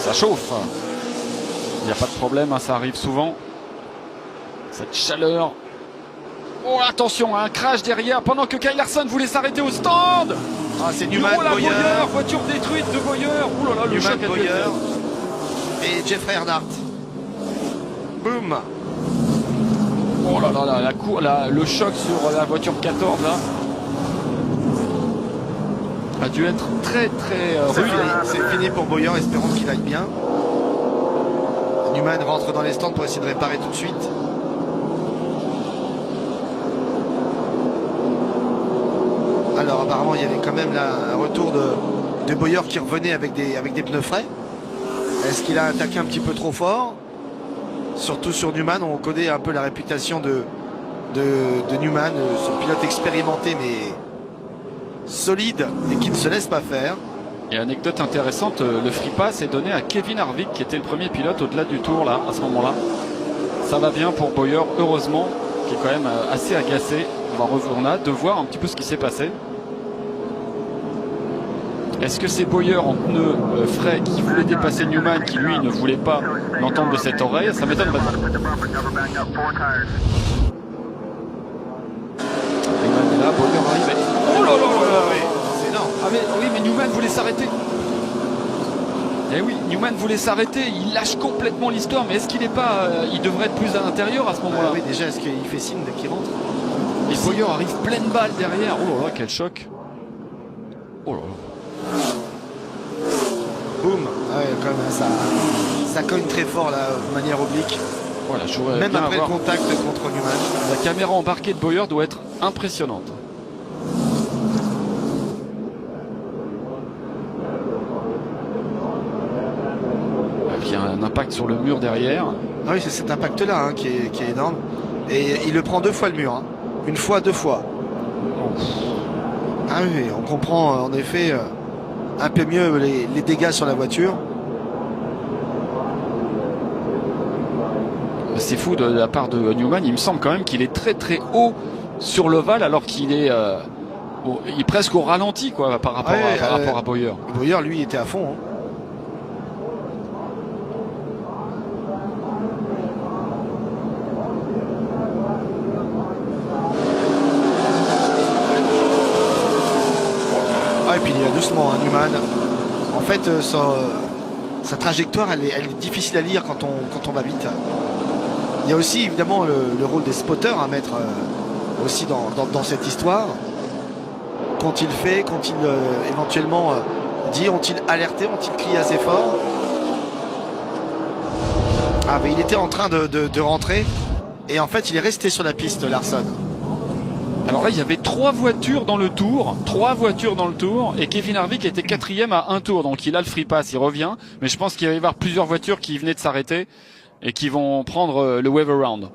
ça chauffe. Il n'y a pas de problème, hein, ça arrive souvent. Cette chaleur. Oh attention, un crash derrière pendant que Kyle Larson voulait s'arrêter au stand. Ah, c'est Newman, Bowyer, voiture détruite de Bowyer. Ouh là là, le Newman, choc a dû être... et Jeffrey Earnhardt. Boum. Oh là là, le choc sur la voiture 14 là a dû être très rude. C'est fini pour Bowyer, espérons qu'il aille bien. Newman rentre dans les stands pour essayer de réparer tout de suite. Alors apparemment il y avait quand même là un retour de Bowyer qui revenait avec des pneus frais. Est-ce qu'il a attaqué un petit peu trop fort? Surtout sur Newman, on connaît un peu la réputation de Newman, ce pilote expérimenté mais solide et qui ne se laisse pas faire. Et anecdote intéressante, le free pass est donné à Kevin Harvick qui était le premier pilote au-delà du tour là, à ce moment-là. Ça va bien pour Bowyer, heureusement, qui est quand même assez agacé. On a hâte de voir un petit peu ce qui s'est passé. Est-ce que c'est Bowyer en pneus frais qui voulait dépasser Newman, qui lui ne voulait pas l'entendre de cette oreille? Ça m'étonne pas. Newman est là, Bowyer arrive. Oh là là là, c'est énorme. Ah mais oui, mais Newman voulait s'arrêter. Eh oui, Newman voulait s'arrêter. Il lâche complètement l'histoire, mais est-ce qu'il n'est pas, il devrait être plus à l'intérieur à ce moment-là? Oui, déjà, est-ce qu'il fait signe qu'il rentre? Et Bowyer arrive pleine balle derrière. Oh là là, quel choc. Oh là là. Boum. Ah ouais, quand même, ça cogne très fort là, de manière oblique. Voilà, même après le contact contre Newman. La caméra embarquée de Bowyer doit être impressionnante. Il y a un impact sur le mur derrière. Ah oui, c'est cet impact là hein, qui est énorme. Et il le prend 2 fois le mur. Hein. Une fois, 2 fois. Ah oui, on comprend en effet un peu mieux les dégâts sur la voiture. C'est fou de la part de Newman. Il me semble quand même qu'il est très haut sur l'ovale alors qu'il est, il est presque au ralenti quoi, par rapport à Bowyer. Bowyer, lui, était à fond. Hein. Et puis il y a doucement hein, Newman. En fait, sa trajectoire, elle est difficile à lire quand on va vite. Il y a aussi évidemment le rôle des spotters à mettre aussi dans cette histoire. Qu'ont-ils fait? Qu'ont-ils éventuellement dit? Ont-ils alerté? Ont-ils crié assez fort? Ah mais il était en train de rentrer et en fait il est resté sur la piste, Larson. Alors là, il y avait 3 voitures dans le tour, et Kevin Harvick était 4e à 1 tour, donc il a le free pass, il revient, mais je pense qu'il va y avoir plusieurs voitures qui venaient de s'arrêter et qui vont prendre le wave around.